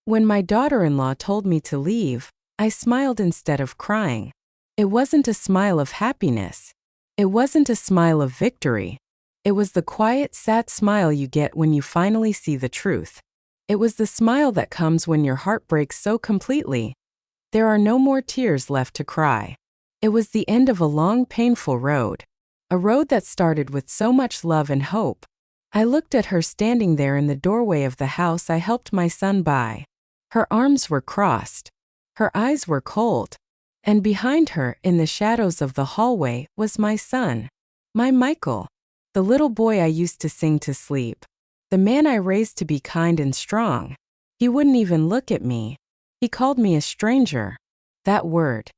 When my daughter-in-law told me to leave, I smiled instead of crying. It wasn't a smile of happiness. It wasn't a smile of victory. It was the quiet, sad smile you get when you finally see the truth. It was the smile that comes when your heart breaks so completely. There are no more tears left to cry. It was the end of a long, painful road. A road that started with so much love and hope. I looked at her standing there in the doorway of the house I helped my son buy. Her arms were crossed. Her eyes were cold. And behind her, in the shadows of the hallway, was my son. My Michael. The little boy I used to sing to sleep. The man I raised to be kind and strong. He wouldn't even look at me. He called me a stranger. That word.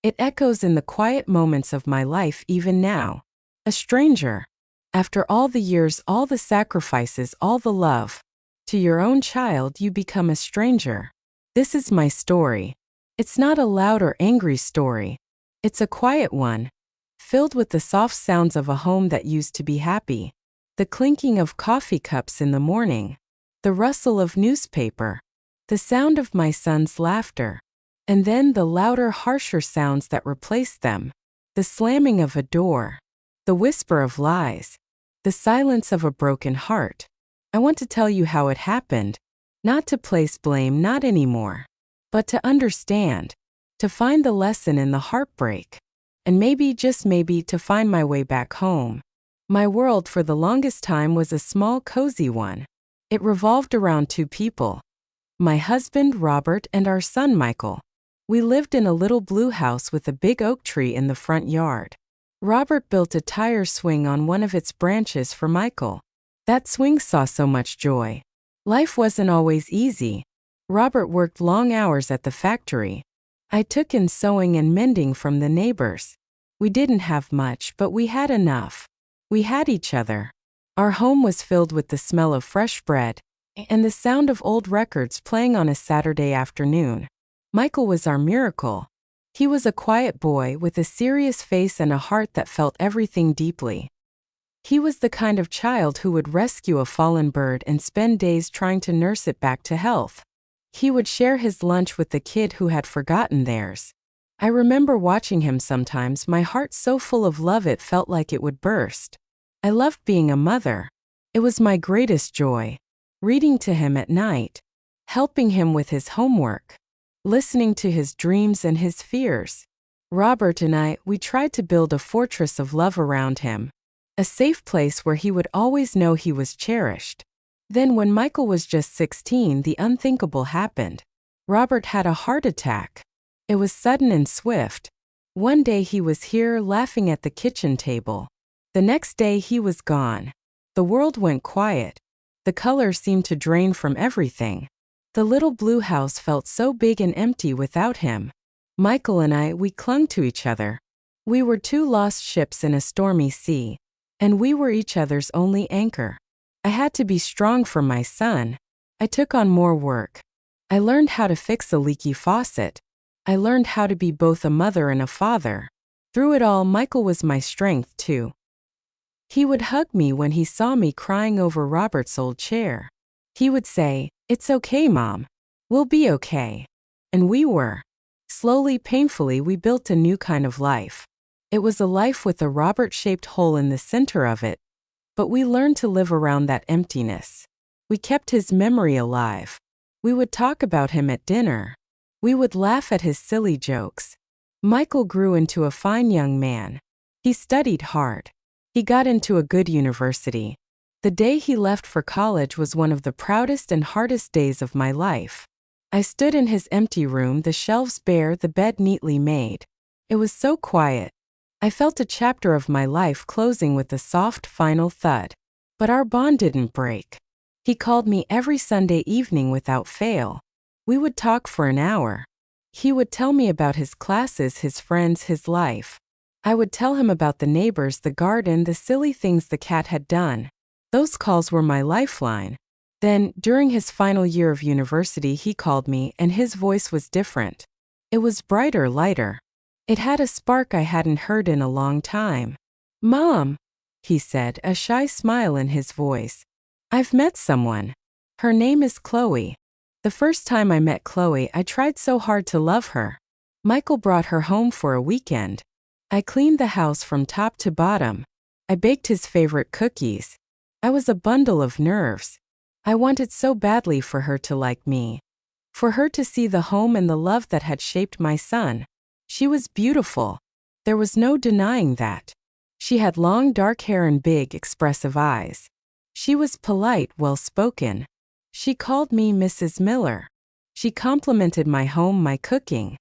It echoes in the quiet moments of my life even now. A stranger. After all the years, all the sacrifices, all the love. To your own child, you become a stranger. This is my story. It's not a loud or angry story. It's a quiet one, filled with the soft sounds of a home that used to be happy. The clinking of coffee cups in the morning. The rustle of newspaper. The sound of my son's laughter. And then the louder, harsher sounds that replaced them. The slamming of a door. The whisper of lies. The silence of a broken heart. I want to tell you how it happened. Not to place blame, not anymore. But to understand. To find the lesson in the heartbreak. And maybe, just maybe, to find my way back home. My world for the longest time was a small, cozy one. It revolved around two people. My husband, Robert, and our son, Michael. We lived in a little blue house with a big oak tree in the front yard. Robert built a tire swing on one of its branches for Michael. That swing saw so much joy. Life wasn't always easy. Robert worked long hours at the factory. I took in sewing and mending from the neighbors. We didn't have much, but we had enough. We had each other. Our home was filled with the smell of fresh bread and the sound of old records playing on a Saturday afternoon. Michael was our miracle. He was a quiet boy with a serious face and a heart that felt everything deeply. He was the kind of child who would rescue a fallen bird and spend days trying to nurse it back to health. He would share his lunch with the kid who had forgotten theirs. I remember watching him sometimes, my heart so full of love it felt like it would burst. I loved being a mother. It was my greatest joy. Reading to him at night. Helping him with his homework. Listening to his dreams and his fears. Robert and I, we tried to build a fortress of love around him. A safe place where he would always know he was cherished. Then when Michael was just 16, the unthinkable happened. Robert had a heart attack. It was sudden and swift. One day he was here laughing at the kitchen table. The next day he was gone. The world went quiet. The color seemed to drain from everything. The little blue house felt so big and empty without him. Michael and I, we clung to each other. We were two lost ships in a stormy sea. And we were each other's only anchor. I had to be strong for my son. I took on more work. I learned how to fix a leaky faucet. I learned how to be both a mother and a father. Through it all, Michael was my strength too. He would hug me when he saw me crying over Robert's old chair. He would say, "It's okay, Mom. We'll be okay." And we were. Slowly, painfully, we built a new kind of life. It was a life with a Robert-shaped hole in the center of it. But we learned to live around that emptiness. We kept his memory alive. We would talk about him at dinner. We would laugh at his silly jokes. Michael grew into a fine young man. He studied hard. He got into a good university. The day he left for college was one of the proudest and hardest days of my life. I stood in his empty room, the shelves bare, the bed neatly made. It was so quiet. I felt a chapter of my life closing with a soft, final thud. But our bond didn't break. He called me every Sunday evening without fail. We would talk for an hour. He would tell me about his classes, his friends, his life. I would tell him about the neighbors, the garden, the silly things the cat had done. Those calls were my lifeline. Then, during his final year of university, he called me, and his voice was different. It was brighter, lighter. It had a spark I hadn't heard in a long time. "Mom," he said, a shy smile in his voice. "I've met someone. Her name is Chloe." The first time I met Chloe, I tried so hard to love her. Michael brought her home for a weekend. I cleaned the house from top to bottom. I baked his favorite cookies. I was a bundle of nerves. I wanted so badly for her to like me. For her to see the home and the love that had shaped my son. She was beautiful. There was no denying that. She had long dark hair and big, expressive eyes. She was polite, well-spoken. She called me Mrs. Miller. She complimented my home, my cooking.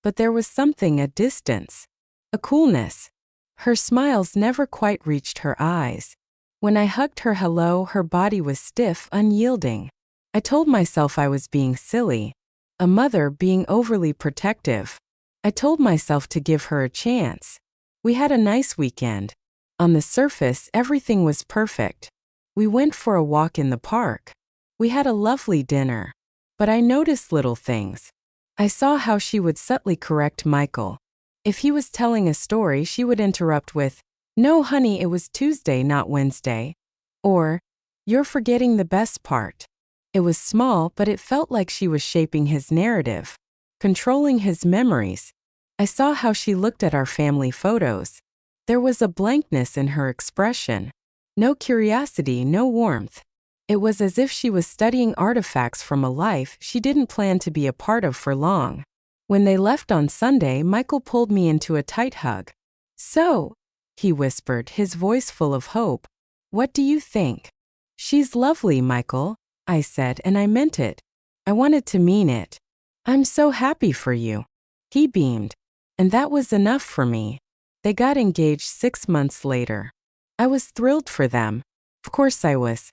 But there was something, a distance, a coolness. Her smiles never quite reached her eyes. When I hugged her hello, her body was stiff, unyielding. I told myself I was being silly, a mother being overly protective. I told myself to give her a chance. We had a nice weekend. On the surface, everything was perfect. We went for a walk in the park. We had a lovely dinner. But I noticed little things. I saw how she would subtly correct Michael. If he was telling a story, she would interrupt with, "No, honey, it was Tuesday, not Wednesday." Or, "You're forgetting the best part." It was small, but it felt like she was shaping his narrative, controlling his memories. I saw how she looked at our family photos. There was a blankness in her expression. No curiosity, no warmth. It was as if she was studying artifacts from a life she didn't plan to be a part of for long. When they left on Sunday, Michael pulled me into a tight hug. "So," he whispered, his voice full of hope, "what do you think?" "She's lovely, Michael," I said, and I meant it. I wanted to mean it. "I'm so happy for you." He beamed. And that was enough for me. They got engaged 6 months later. I was thrilled for them. Of course I was.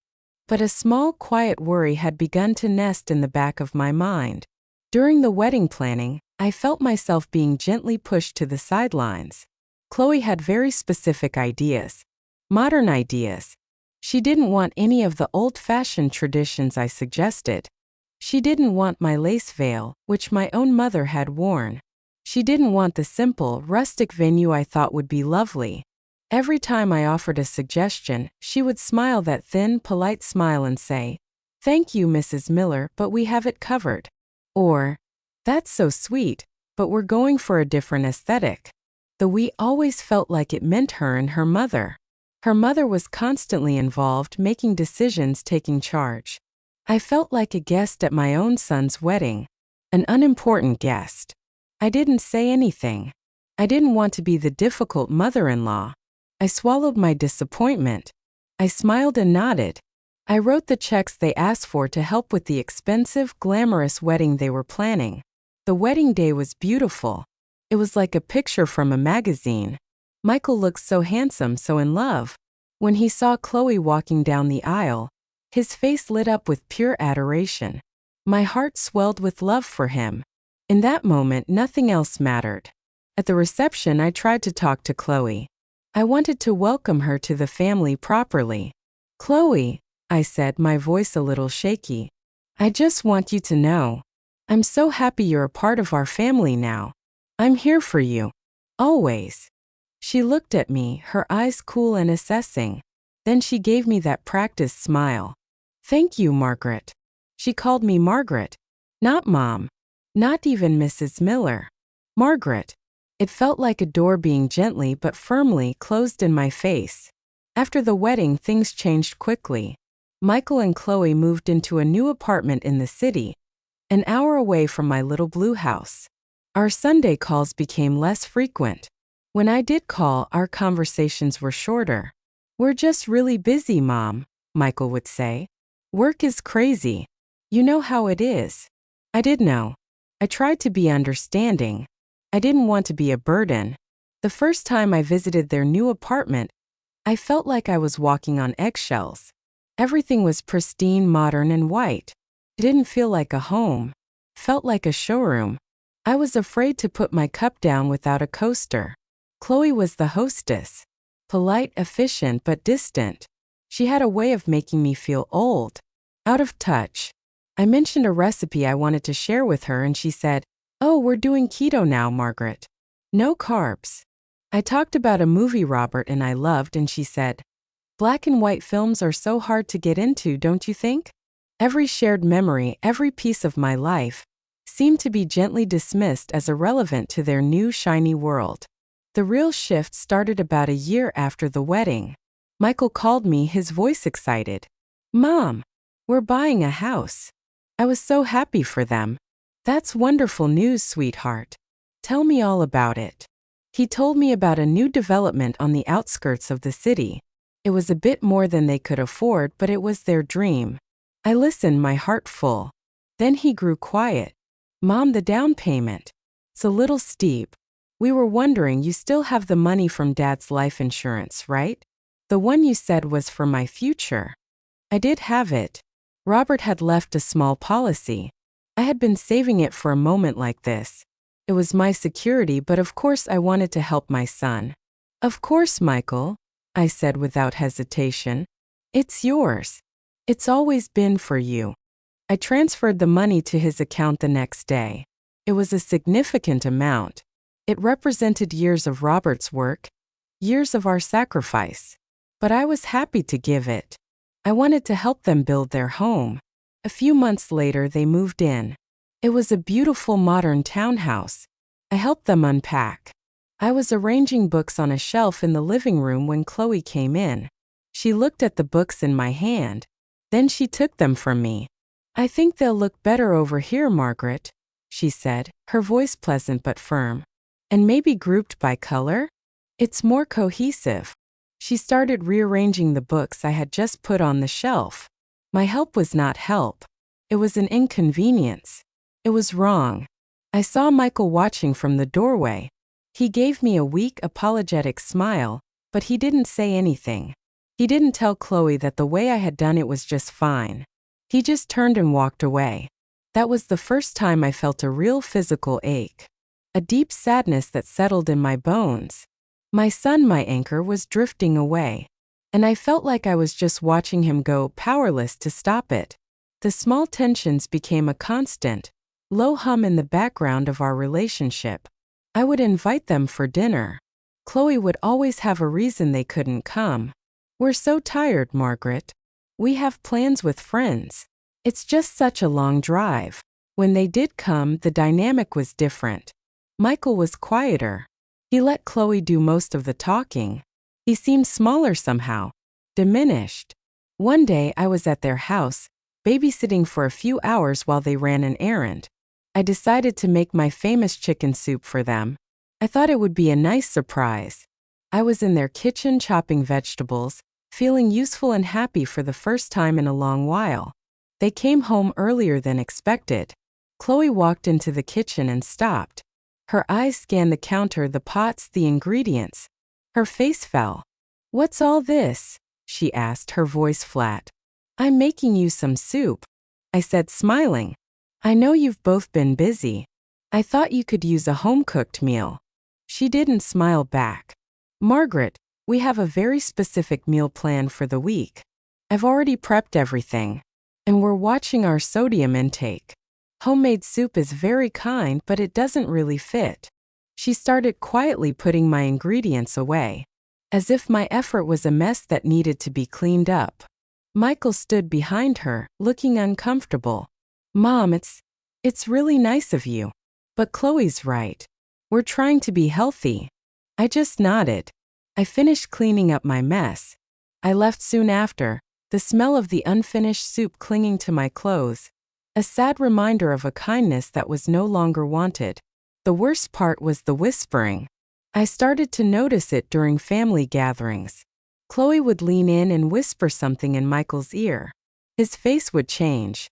But a small, quiet worry had begun to nest in the back of my mind. During the wedding planning, I felt myself being gently pushed to the sidelines. Chloe had very specific ideas. Modern ideas. She didn't want any of the old-fashioned traditions I suggested. She didn't want my lace veil, which my own mother had worn. She didn't want the simple, rustic venue I thought would be lovely. Every time I offered a suggestion, she would smile that thin, polite smile and say, "Thank you, Mrs. Miller, but we have it covered." Or, "That's so sweet, but we're going for a different aesthetic." The "we" always felt like it meant her and her mother. Her mother was constantly involved, making decisions, taking charge. I felt like a guest at my own son's wedding. An unimportant guest. I didn't say anything. I didn't want to be the difficult mother-in-law. I swallowed my disappointment. I smiled and nodded. I wrote the checks they asked for to help with the expensive, glamorous wedding they were planning. The wedding day was beautiful. It was like a picture from a magazine. Michael looked so handsome, so in love. When he saw Chloe walking down the aisle, his face lit up with pure adoration. My heart swelled with love for him. In that moment, nothing else mattered. At the reception, I tried to talk to Chloe. I wanted to welcome her to the family properly. "Chloe," I said, my voice a little shaky, "I just want you to know. I'm so happy you're a part of our family now. I'm here for you. Always." She looked at me, her eyes cool and assessing. Then she gave me that practiced smile. "Thank you, Margaret." She called me Margaret. Not Mom. Not even Mrs. Miller. Margaret. It felt like a door being gently but firmly closed in my face. After the wedding, things changed quickly. Michael and Chloe moved into a new apartment in the city, an hour away from my little blue house. Our Sunday calls became less frequent. When I did call, our conversations were shorter. "We're just really busy, Mom," Michael would say. "Work is crazy. You know how it is." I did know. I tried to be understanding. I didn't want to be a burden. The first time I visited their new apartment, I felt like I was walking on eggshells. Everything was pristine, modern, and white. It didn't feel like a home. It felt like a showroom. I was afraid to put my cup down without a coaster. Chloe was the hostess. Polite, efficient, but distant. She had a way of making me feel old, out of touch. I mentioned a recipe I wanted to share with her and she said, "Oh, we're doing keto now, Margaret. No carbs." I talked about a movie Robert and I loved and she said, "Black and white films are so hard to get into, don't you think?" Every shared memory, every piece of my life, seemed to be gently dismissed as irrelevant to their new shiny world. The real shift started about a year after the wedding. Michael called me, his voice excited. "Mom, we're buying a house." I was so happy for them. "That's wonderful news, sweetheart. Tell me all about it." He told me about a new development on the outskirts of the city. It was a bit more than they could afford, but it was their dream. I listened, my heart full. Then he grew quiet. "Mom, the down payment. It's a little steep. We were wondering, you still have the money from Dad's life insurance, right? The one you said was for my future." I did have it. Robert had left a small policy. I had been saving it for a moment like this. It was my security, but of course I wanted to help my son. "Of course, Michael," I said without hesitation. "It's yours. It's always been for you." I transferred the money to his account the next day. It was a significant amount. It represented years of Robert's work, years of our sacrifice. But I was happy to give it. I wanted to help them build their home. A few months later, they moved in. It was a beautiful modern townhouse. I helped them unpack. I was arranging books on a shelf in the living room when Chloe came in. She looked at the books in my hand. Then she took them from me. "I think they'll look better over here, Margaret," she said, her voice pleasant but firm. "And maybe grouped by color? It's more cohesive." She started rearranging the books I had just put on the shelf. My help was not help. It was an inconvenience. It was wrong. I saw Michael watching from the doorway. He gave me a weak, apologetic smile, but he didn't say anything. He didn't tell Chloe that the way I had done it was just fine. He just turned and walked away. That was the first time I felt a real physical ache. A deep sadness that settled in my bones. My son, my anchor, was drifting away. And I felt like I was just watching him go, powerless to stop it. The small tensions became a constant, low hum in the background of our relationship. I would invite them for dinner. Chloe would always have a reason they couldn't come. "We're so tired, Margaret. We have plans with friends. It's just such a long drive." When they did come, the dynamic was different. Michael was quieter. He let Chloe do most of the talking. He seemed smaller somehow, diminished. One day I was at their house, babysitting for a few hours while they ran an errand. I decided to make my famous chicken soup for them. I thought it would be a nice surprise. I was in their kitchen chopping vegetables, feeling useful and happy for the first time in a long while. They came home earlier than expected. Chloe walked into the kitchen and stopped. Her eyes scanned the counter, the pots, the ingredients. Her face fell. "What's all this?" she asked, her voice flat. "I'm making you some soup," I said, smiling. "I know you've both been busy. I thought you could use a home-cooked meal." She didn't smile back. "Margaret, we have a very specific meal plan for the week. I've already prepped everything. And we're watching our sodium intake. Homemade soup is very kind, but it doesn't really fit." She started quietly putting my ingredients away, as if my effort was a mess that needed to be cleaned up. Michael stood behind her, looking uncomfortable. "Mom, it's really nice of you. But Chloe's right. We're trying to be healthy." I just nodded. I finished cleaning up my mess. I left soon after, the smell of the unfinished soup clinging to my clothes. A sad reminder of a kindness that was no longer wanted. The worst part was the whispering. I started to notice it during family gatherings. Chloe would lean in and whisper something in Michael's ear. His face would change.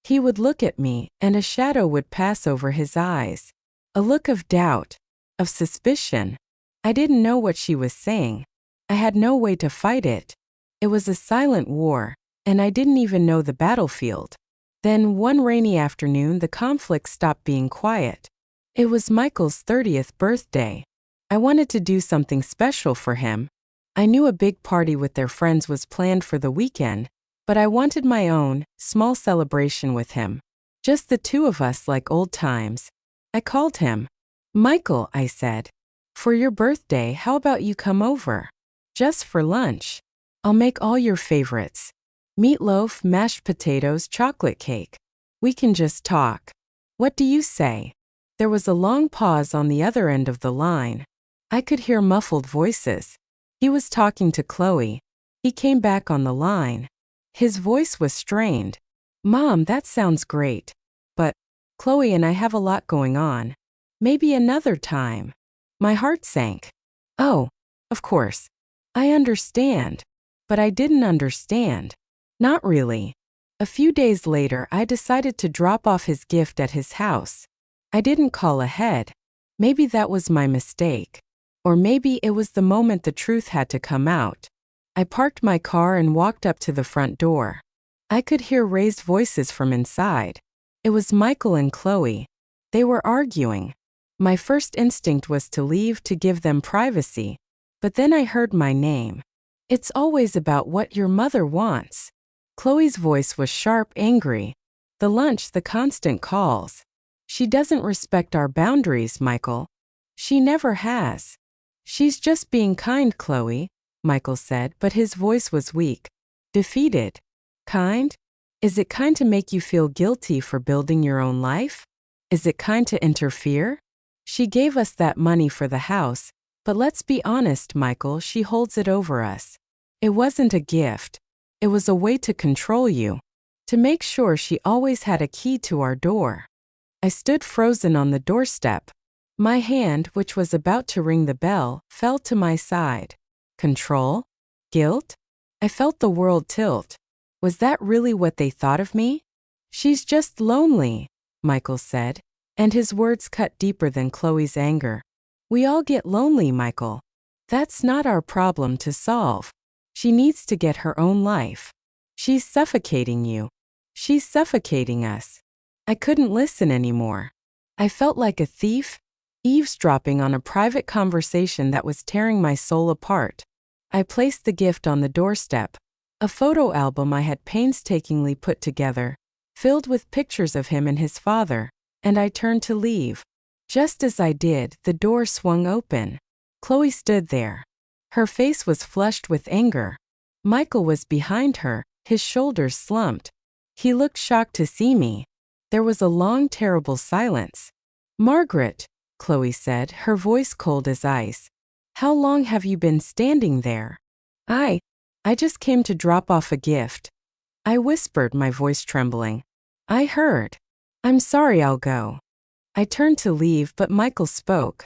He would look at me, and a shadow would pass over his eyes. A look of doubt, of suspicion. I didn't know what she was saying. I had no way to fight it. It was a silent war, and I didn't even know the battlefield. Then, one rainy afternoon, the conflict stopped being quiet. It was Michael's 30th birthday. I wanted to do something special for him. I knew a big party with their friends was planned for the weekend, but I wanted my own, small celebration with him. Just the two of us, like old times. I called him. "Michael," I said, "for your birthday, how about you come over? Just for lunch. I'll make all your favorites. Meatloaf, mashed potatoes, chocolate cake. We can just talk. What do you say? There was a long pause on the other end of the line. I could hear muffled voices. He was talking to Chloe. He came back on the line. His voice was strained. Mom, that sounds great. But Chloe and I have a lot going on. Maybe another time. My heart sank. Oh, of course. I understand. But I didn't understand. Not really. A few days later, I decided to drop off his gift at his house. I didn't call ahead. Maybe that was my mistake. Or maybe it was the moment the truth had to come out. I parked my car and walked up to the front door. I could hear raised voices from inside. It was Michael and Chloe. They were arguing. My first instinct was to leave to give them privacy. But then I heard my name. It's always about what your mother wants. Chloe's voice was sharp, angry. The lunch, the constant calls. She doesn't respect our boundaries, Michael. She never has. She's just being kind, Chloe, Michael said, but his voice was weak. Defeated. Kind? Is it kind to make you feel guilty for building your own life? Is it kind to interfere? She gave us that money for the house, but let's be honest, Michael, she holds it over us. It wasn't a gift. It was a way to control you. To make sure she always had a key to our door. I stood frozen on the doorstep. My hand, which was about to ring the bell, fell to my side. Control? Guilt? I felt the world tilt. Was that really what they thought of me? She's just lonely, Michael said, and his words cut deeper than Chloe's anger. We all get lonely, Michael. That's not our problem to solve. She needs to get her own life. She's suffocating you. She's suffocating us. I couldn't listen anymore. I felt like a thief, eavesdropping on a private conversation that was tearing my soul apart. I placed the gift on the doorstep, a photo album I had painstakingly put together, filled with pictures of him and his father, and I turned to leave. Just as I did, the door swung open. Chloe stood there. Her face was flushed with anger. Michael was behind her, his shoulders slumped. He looked shocked to see me. There was a long, terrible silence. Margaret, Chloe said, her voice cold as ice. How long have you been standing there? I just came to drop off a gift. I whispered, my voice trembling. I heard. I'm sorry, I'll go. I turned to leave, but Michael spoke.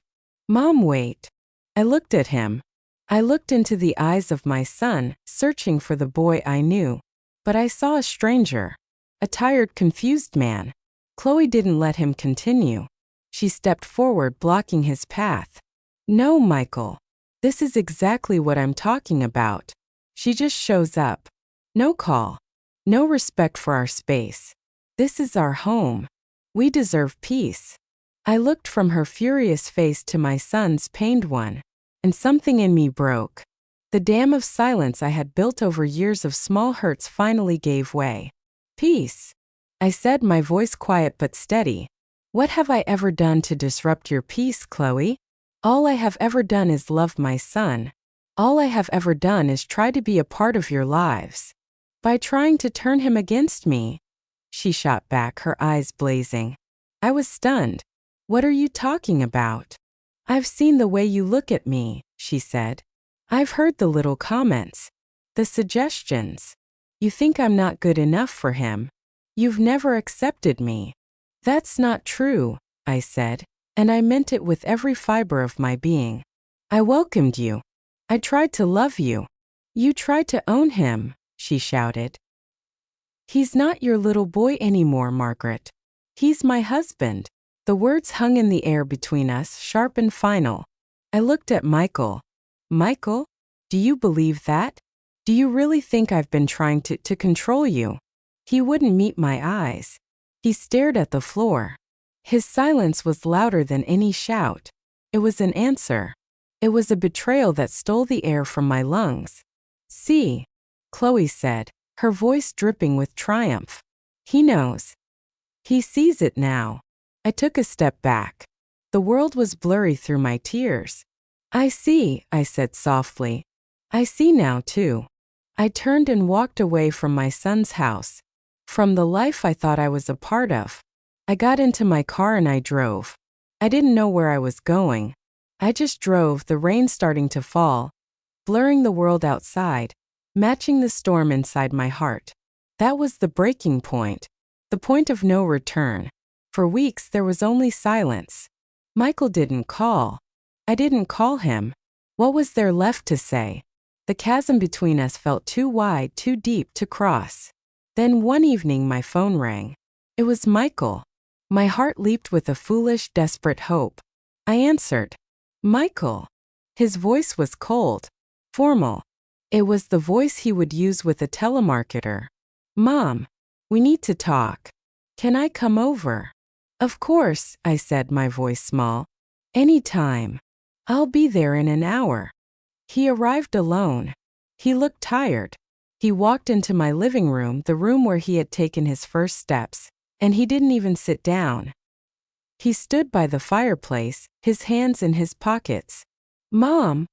Mom, wait. I looked at him. I looked into the eyes of my son, searching for the boy I knew. But I saw a stranger. A tired, confused man. Chloe didn't let him continue. She stepped forward, blocking his path. No, Michael. This is exactly what I'm talking about. She just shows up. No call. No respect for our space. This is our home. We deserve peace. I looked from her furious face to my son's pained one, and something in me broke. The dam of silence I had built over years of small hurts finally gave way. Peace, I said, my voice quiet but steady. What have I ever done to disrupt your peace, Chloe? All I have ever done is love my son. All I have ever done is try to be a part of your lives. By trying to turn him against me, she shot back, her eyes blazing. I was stunned. What are you talking about? I've seen the way you look at me, she said. I've heard the little comments, the suggestions. You think I'm not good enough for him. You've never accepted me. That's not true, I said, and I meant it with every fiber of my being. I welcomed you. I tried to love you. You tried to own him, she shouted. He's not your little boy anymore, Margaret. He's my husband. The words hung in the air between us, sharp and final. I looked at Michael. Michael, do you believe that? Do you really think I've been trying to control you? He wouldn't meet my eyes. He stared at the floor. His silence was louder than any shout. It was an answer. It was a betrayal that stole the air from my lungs. See, Chloe said, her voice dripping with triumph. He knows. He sees it now. I took a step back. The world was blurry through my tears. I see, I said softly. I see now too. I turned and walked away from my son's house, from the life I thought I was a part of. I got into my car and I drove. I didn't know where I was going. I just drove, the rain starting to fall, blurring the world outside, matching the storm inside my heart. That was the breaking point, the point of no return. For weeks there was only silence. Michael didn't call. I didn't call him. What was there left to say? The chasm between us felt too wide, too deep to cross. Then one evening my phone rang. It was Michael. My heart leaped with a foolish, desperate hope. I answered. Michael. His voice was cold, formal. It was the voice he would use with a telemarketer. Mom, we need to talk. Can I come over? Of course, I said, my voice small. Anytime. I'll be there in an hour. He arrived alone. He looked tired. He walked into my living room, the room where he had taken his first steps, and he didn't even sit down. He stood by the fireplace, his hands in his pockets. Mom,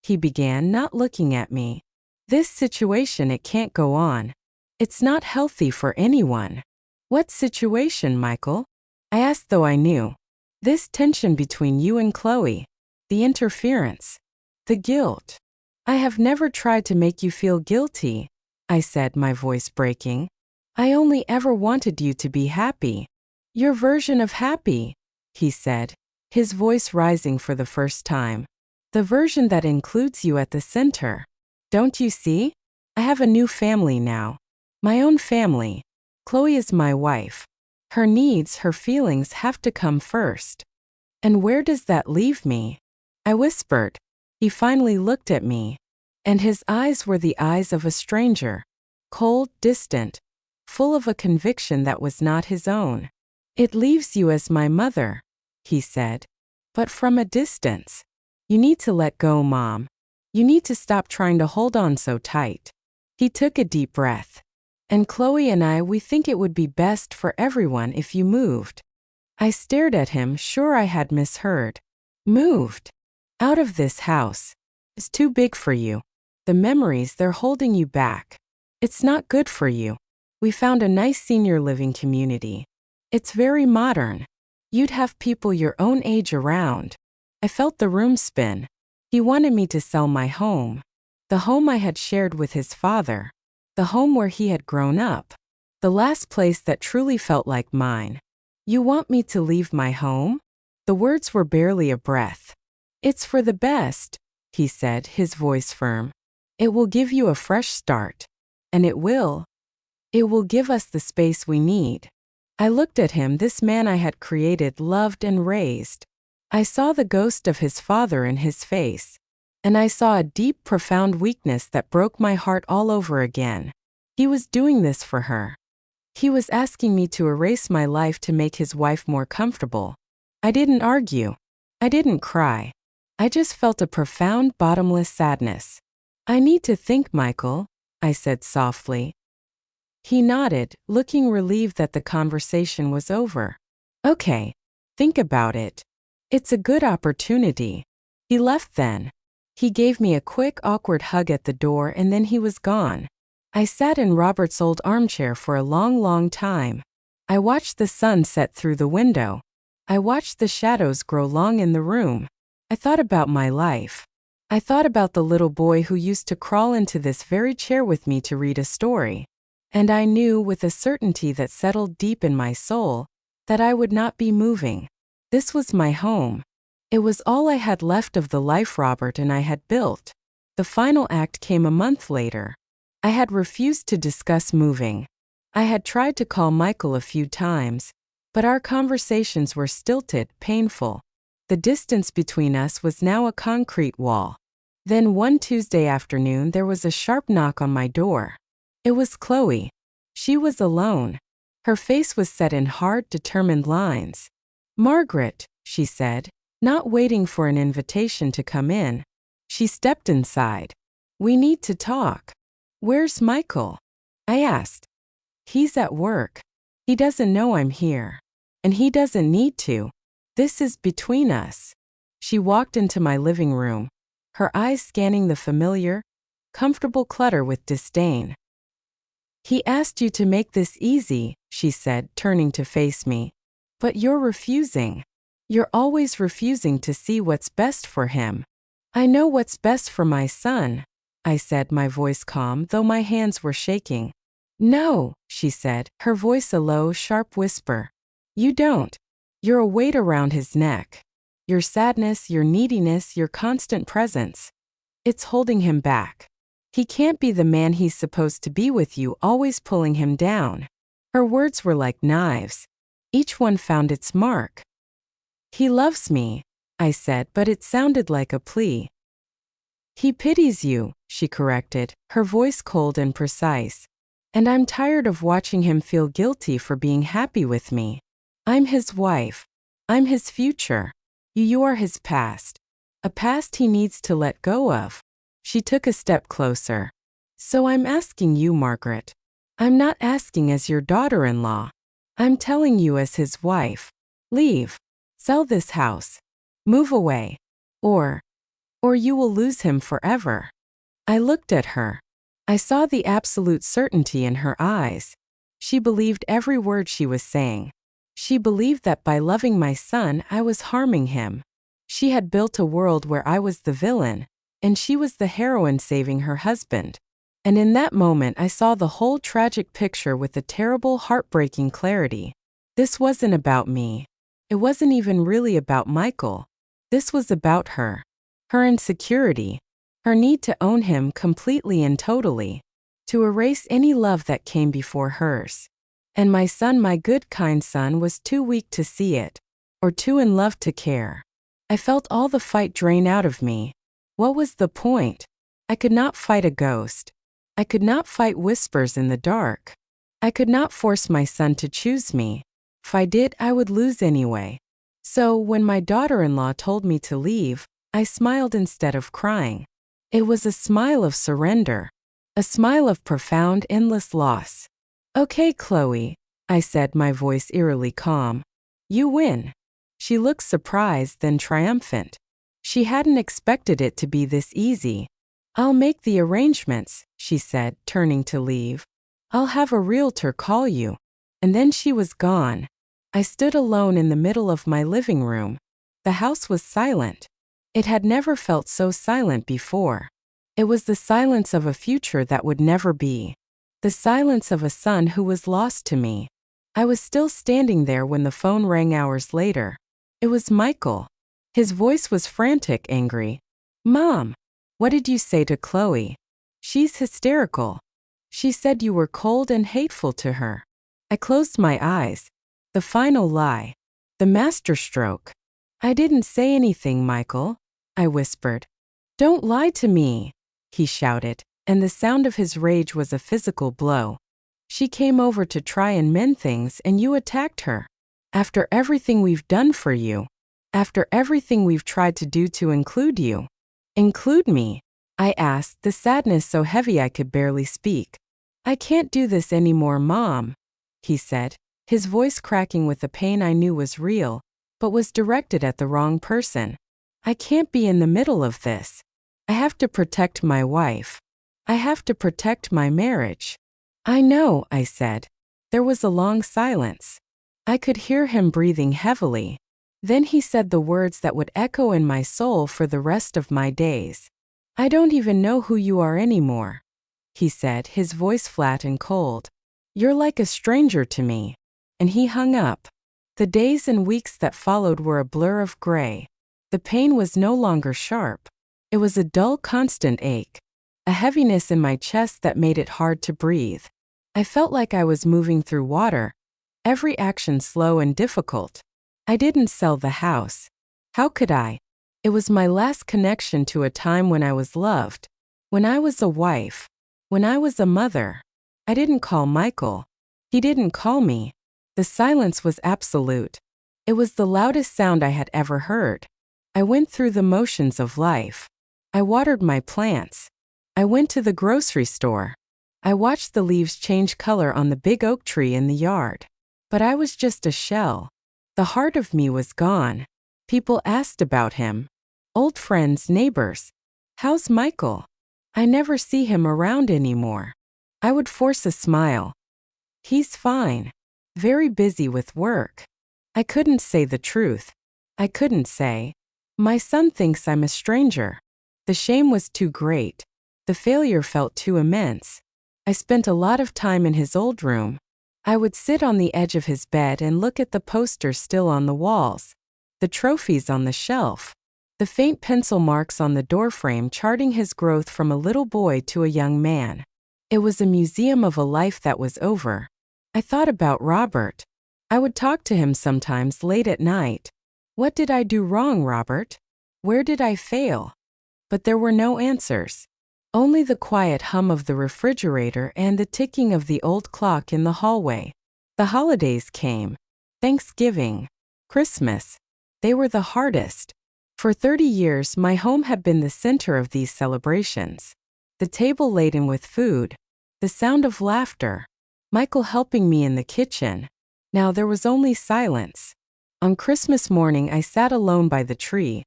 he began, not looking at me. This situation, it can't go on. It's not healthy for anyone. What situation, Michael? I asked, though I knew. This tension between you and Chloe. The interference. The guilt. I have never tried to make you feel guilty, I said, my voice breaking. I only ever wanted you to be happy. Your version of happy, he said, his voice rising for the first time. The version that includes you at the center. Don't you see? I have a new family now. My own family. Chloe is my wife. Her needs, her feelings have to come first. And where does that leave me? I whispered. He finally looked at me, and his eyes were the eyes of a stranger, cold, distant, full of a conviction that was not his own. It leaves you as my mother, he said, but from a distance. You need to let go, Mom. You need to stop trying to hold on so tight. He took a deep breath. And Chloe and I, we think it would be best for everyone if you moved. I stared at him, sure I had misheard. Moved. Out of this house. It's too big for you. The memories, they're holding you back. It's not good for you. We found a nice senior living community. It's very modern. You'd have people your own age around. I felt the room spin. He wanted me to sell my home. The home I had shared with his father. The home where he had grown up. The last place that truly felt like mine. You want me to leave my home? The words were barely a breath. It's for the best, he said, his voice firm. It will give you a fresh start. And it will. It will give us the space we need. I looked at him, this man I had created, loved and raised. I saw the ghost of his father in his face. And I saw a deep, profound weakness that broke my heart all over again. He was doing this for her. He was asking me to erase my life to make his wife more comfortable. I didn't argue. I didn't cry. I just felt a profound, bottomless sadness. I need to think, Michael, I said softly. He nodded, looking relieved that the conversation was over. Okay, think about it. It's a good opportunity. He left then. He gave me a quick, awkward hug at the door and then he was gone. I sat in Robert's old armchair for a long, long time. I watched the sun set through the window. I watched the shadows grow long in the room. I thought about my life. I thought about the little boy who used to crawl into this very chair with me to read a story. And I knew with a certainty that settled deep in my soul that I would not be moving. This was my home. It was all I had left of the life Robert and I had built. The final act came a month later. I had refused to discuss moving. I had tried to call Michael a few times, but our conversations were stilted, painful. The distance between us was now a concrete wall. Then one Tuesday afternoon there was a sharp knock on my door. It was Chloe. She was alone. Her face was set in hard, determined lines. Margaret, she said, not waiting for an invitation to come in. She stepped inside. We need to talk. Where's Michael? I asked. He's at work. He doesn't know I'm here. And he doesn't need to. This is between us. She walked into my living room, her eyes scanning the familiar, comfortable clutter with disdain. He asked you to make this easy, she said, turning to face me. But you're refusing. You're always refusing to see what's best for him. I know what's best for my son, I said, my voice calm though my hands were shaking. No, she said, her voice a low, sharp whisper. You don't. You're a weight around his neck. Your sadness, your neediness, your constant presence. It's holding him back. He can't be the man he's supposed to be with you, always pulling him down. Her words were like knives. Each one found its mark. He loves me, I said, but it sounded like a plea. He pities you, she corrected, her voice cold and precise. And I'm tired of watching him feel guilty for being happy with me. I'm his wife. I'm his future. You are his past. A past he needs to let go of. She took a step closer. So I'm asking you, Margaret. I'm not asking as your daughter-in-law. I'm telling you as his wife. Leave. Sell this house. Move away. Or you will lose him forever. I looked at her. I saw the absolute certainty in her eyes. She believed every word she was saying. She believed that by loving my son, I was harming him. She had built a world where I was the villain, and she was the heroine saving her husband. And in that moment I saw the whole tragic picture with a terrible, heartbreaking clarity. This wasn't about me. It wasn't even really about Michael. This was about her. Her insecurity. Her need to own him completely and totally. To erase any love that came before hers. And my son, my good kind son, was too weak to see it. Or too in love to care. I felt all the fight drain out of me. What was the point? I could not fight a ghost. I could not fight whispers in the dark. I could not force my son to choose me. If I did, I would lose anyway. So, when my daughter-in-law told me to leave, I smiled instead of crying. It was a smile of surrender. A smile of profound, endless loss. Okay, Chloe, I said, my voice eerily calm. You win. She looked surprised, then triumphant. She hadn't expected it to be this easy. I'll make the arrangements, she said, turning to leave. I'll have a realtor call you. And then she was gone. I stood alone in the middle of my living room. The house was silent. It had never felt so silent before. It was the silence of a future that would never be. The silence of a son who was lost to me. I was still standing there when the phone rang hours later. It was Michael. His voice was frantic, angry. Mom, what did you say to Chloe? She's hysterical. She said you were cold and hateful to her. I closed my eyes. The final lie. The masterstroke. I didn't say anything, Michael, I whispered. Don't lie to me, he shouted, and the sound of his rage was a physical blow. She came over to try and mend things and you attacked her. After everything we've done for you. After everything we've tried to do to include you. Include me? I asked, the sadness so heavy I could barely speak. I can't do this anymore, Mom, he said, his voice cracking with a pain I knew was real, but was directed at the wrong person. I can't be in the middle of this. I have to protect my wife. I have to protect my marriage. I know, I said. There was a long silence. I could hear him breathing heavily. Then he said the words that would echo in my soul for the rest of my days. I don't even know who you are anymore, he said, his voice flat and cold. You're like a stranger to me. And he hung up. The days and weeks that followed were a blur of gray. The pain was no longer sharp. It was a dull, constant ache. A heaviness in my chest that made it hard to breathe. I felt like I was moving through water. Every action slow and difficult. I didn't sell the house. How could I? It was my last connection to a time when I was loved. When I was a wife. When I was a mother. I didn't call Michael. He didn't call me. The silence was absolute. It was the loudest sound I had ever heard. I went through the motions of life. I watered my plants. I went to the grocery store. I watched the leaves change color on the big oak tree in the yard. But I was just a shell. The heart of me was gone. People asked about him. Old friends, neighbors. How's Michael? I never see him around anymore. I would force a smile. He's fine. Very busy with work. I couldn't say the truth. I couldn't say. My son thinks I'm a stranger. The shame was too great. The failure felt too immense. I spent a lot of time in his old room. I would sit on the edge of his bed and look at the posters still on the walls, the trophies on the shelf, the faint pencil marks on the doorframe charting his growth from a little boy to a young man. It was a museum of a life that was over. I thought about Robert. I would talk to him sometimes late at night. What did I do wrong, Robert? Where did I fail? But there were no answers. Only the quiet hum of the refrigerator and the ticking of the old clock in the hallway. The holidays came. Thanksgiving. Christmas. They were the hardest. For 30 years, my home had been the center of these celebrations. The table laden with food. The sound of laughter. Michael helping me in the kitchen. Now there was only silence. On Christmas morning, I sat alone by the tree.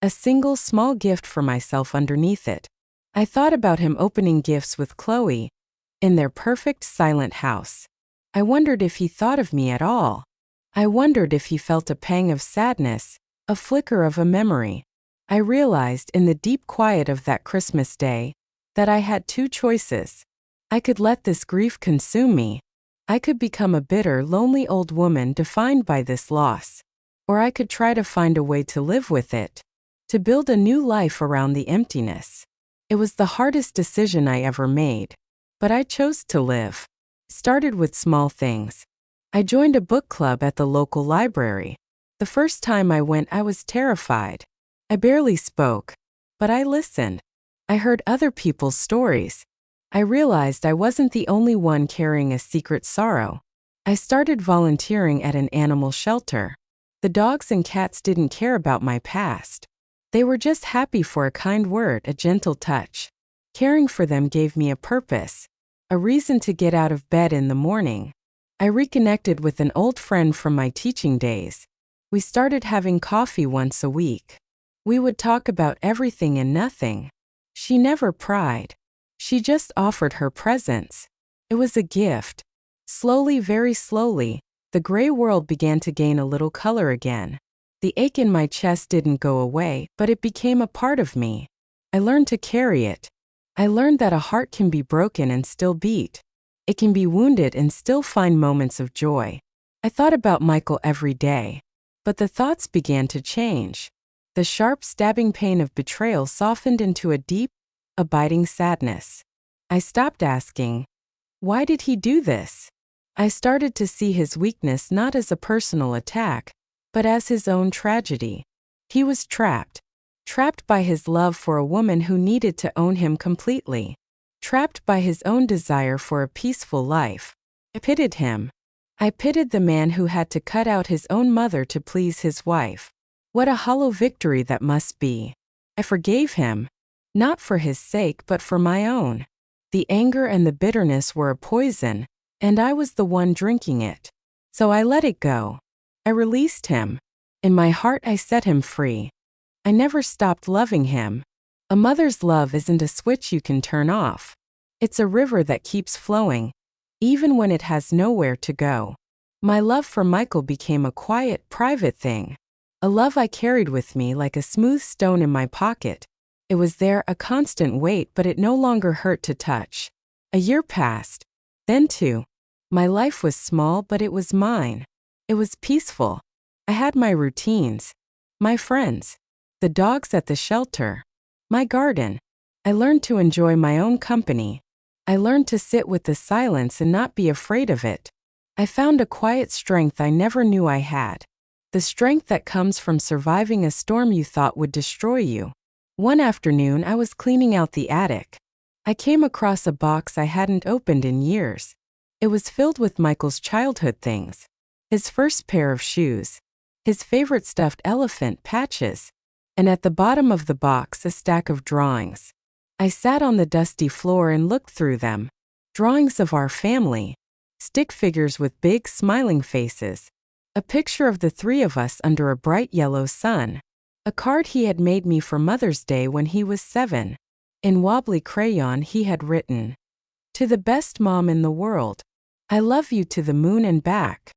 A single small gift for myself underneath it. I thought about him opening gifts with Chloe, in their perfect silent house. I wondered if he thought of me at all. I wondered if he felt a pang of sadness, a flicker of a memory. I realized in the deep quiet of that Christmas day that I had two choices. I could let this grief consume me. I could become a bitter, lonely old woman defined by this loss. Or I could try to find a way to live with it, to build a new life around the emptiness. It was the hardest decision I ever made. But I chose to live. Started with small things. I joined a book club at the local library. The first time I went, I was terrified. I barely spoke. But I listened. I heard other people's stories. I realized I wasn't the only one carrying a secret sorrow. I started volunteering at an animal shelter. The dogs and cats didn't care about my past. They were just happy for a kind word, a gentle touch. Caring for them gave me a purpose, a reason to get out of bed in the morning. I reconnected with an old friend from my teaching days. We started having coffee once a week. We would talk about everything and nothing. She never pried. She just offered her presence. It was a gift. Slowly, very slowly, the gray world began to gain a little color again. The ache in my chest didn't go away, but it became a part of me. I learned to carry it. I learned that a heart can be broken and still beat. It can be wounded and still find moments of joy. I thought about Michael every day. But the thoughts began to change. The sharp, stabbing pain of betrayal softened into a deep, abiding sadness. I stopped asking, why did he do this? I started to see his weakness not as a personal attack, but as his own tragedy. He was trapped. Trapped by his love for a woman who needed to own him completely. Trapped by his own desire for a peaceful life. I pitied him. I pitied the man who had to cut out his own mother to please his wife. What a hollow victory that must be. I forgave him. Not for his sake, but for my own. The anger and the bitterness were a poison, and I was the one drinking it. So I let it go. I released him. In my heart, I set him free. I never stopped loving him. A mother's love isn't a switch you can turn off. It's a river that keeps flowing, even when it has nowhere to go. My love for Michael became a quiet, private thing. A love I carried with me like a smooth stone in my pocket. It was there, a constant weight, but it no longer hurt to touch. A year passed. Then two. My life was small, but it was mine. It was peaceful. I had my routines. My friends. The dogs at the shelter. My garden. I learned to enjoy my own company. I learned to sit with the silence and not be afraid of it. I found a quiet strength I never knew I had. The strength that comes from surviving a storm you thought would destroy you. One afternoon, I was cleaning out the attic. I came across a box I hadn't opened in years. It was filled with Michael's childhood things. His first pair of shoes. His favorite stuffed elephant, Patches. And at the bottom of the box, a stack of drawings. I sat on the dusty floor and looked through them. Drawings of our family. Stick figures with big, smiling faces. A picture of the three of us under a bright yellow sun. A card he had made me for Mother's Day when he was 7. In wobbly crayon he had written, "To the best mom in the world, I love you to the moon and back."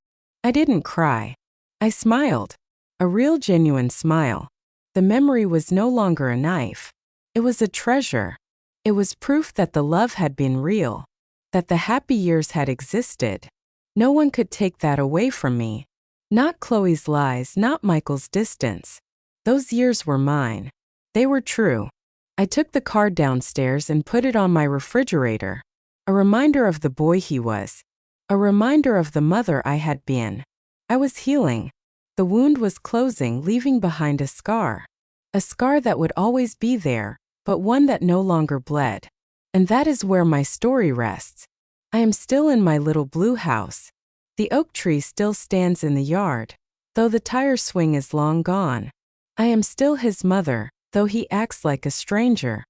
I didn't cry. I smiled. A real genuine smile. The memory was no longer a knife. It was a treasure. It was proof that the love had been real, that the happy years had existed. No one could take that away from me. Not Chloe's lies, not Michael's distance. Those years were mine. They were true. I took the card downstairs and put it on my refrigerator. A reminder of the boy he was. A reminder of the mother I had been. I was healing. The wound was closing, leaving behind a scar. A scar that would always be there, but one that no longer bled. And that is where my story rests. I am still in my little blue house. The oak tree still stands in the yard, though the tire swing is long gone. I am still his mother, though he acts like a stranger.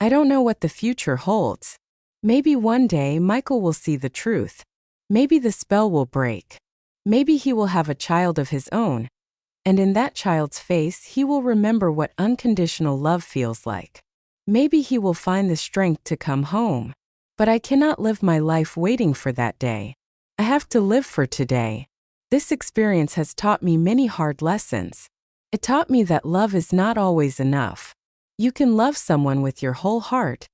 I don't know what the future holds. Maybe one day Michael will see the truth. Maybe the spell will break. Maybe he will have a child of his own. And in that child's face he will remember what unconditional love feels like. Maybe he will find the strength to come home. But I cannot live my life waiting for that day. I have to live for today. This experience has taught me many hard lessons. It taught me that love is not always enough. You can love someone with your whole heart,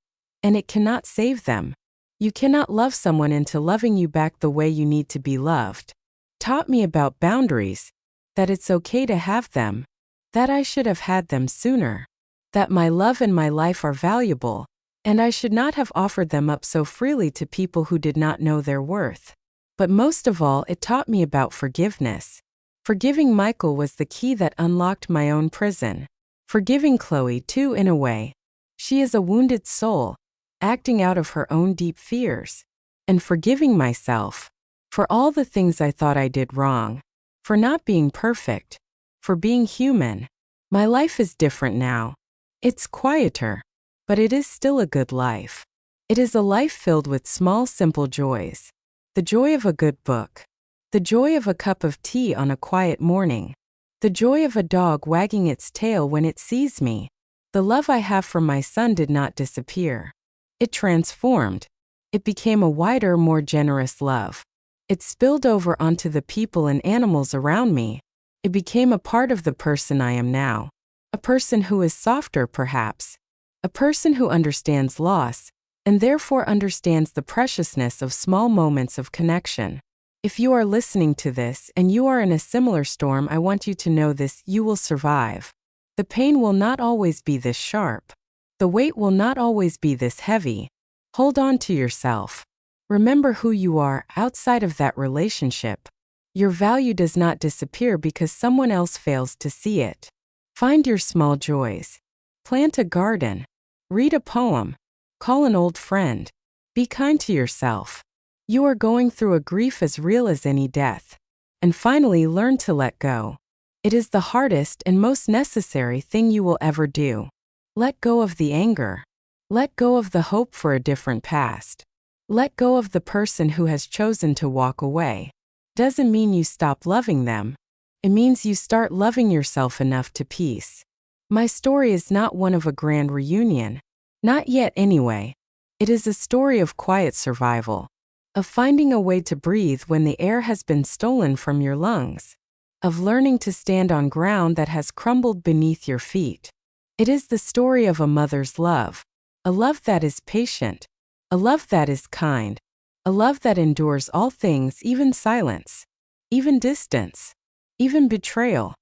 and it cannot save them. You cannot love someone into loving you back the way you need to be loved. Taught me about boundaries, that it's okay to have them, that I should have had them sooner, that my love and my life are valuable, and I should not have offered them up so freely to people who did not know their worth. But most of all, it taught me about forgiveness. Forgiving Michael was the key that unlocked my own prison. Forgiving Chloe, too, in a way. She is a wounded soul, acting out of her own deep fears. And forgiving myself. For all the things I thought I did wrong. For not being perfect. For being human. My life is different now. It's quieter. But it is still a good life. It is a life filled with small, simple joys. The joy of a good book. The joy of a cup of tea on a quiet morning. The joy of a dog wagging its tail when it sees me. The love I have for my son did not disappear. It transformed. It became a wider, more generous love. It spilled over onto the people and animals around me. It became a part of the person I am now. A person who is softer, perhaps. A person who understands loss, and therefore understands the preciousness of small moments of connection. If you are listening to this and you are in a similar storm, I want you to know this: you will survive. The pain will not always be this sharp. The weight will not always be this heavy. Hold on to yourself. Remember who you are outside of that relationship. Your value does not disappear because someone else fails to see it. Find your small joys. Plant a garden. Read a poem. Call an old friend. Be kind to yourself. You are going through a grief as real as any death. And finally, learn to let go. It is the hardest and most necessary thing you will ever do. Let go of the anger. Let go of the hope for a different past. Let go of the person who has chosen to walk away. Doesn't mean you stop loving them. It means you start loving yourself enough to peace. My story is not one of a grand reunion. Not yet anyway. It is a story of quiet survival. Of finding a way to breathe when the air has been stolen from your lungs. Of learning to stand on ground that has crumbled beneath your feet. It is the story of a mother's love. A love that is patient. A love that is kind. A love that endures all things, even silence. Even distance. Even betrayal.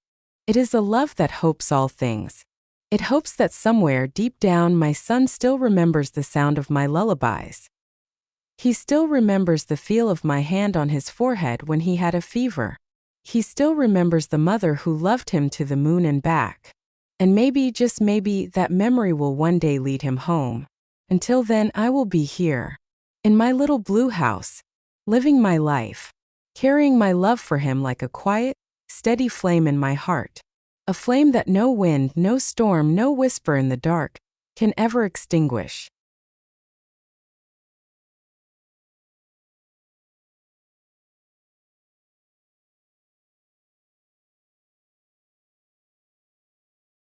It is a love that hopes all things. It hopes that somewhere deep down my son still remembers the sound of my lullabies. He still remembers the feel of my hand on his forehead when he had a fever. He still remembers the mother who loved him to the moon and back. And maybe, just maybe, that memory will one day lead him home. Until then, I will be here. In my little blue house. Living my life. Carrying my love for him like a quiet, steady flame in my heart. A flame that no wind, no storm, no whisper in the dark can ever extinguish.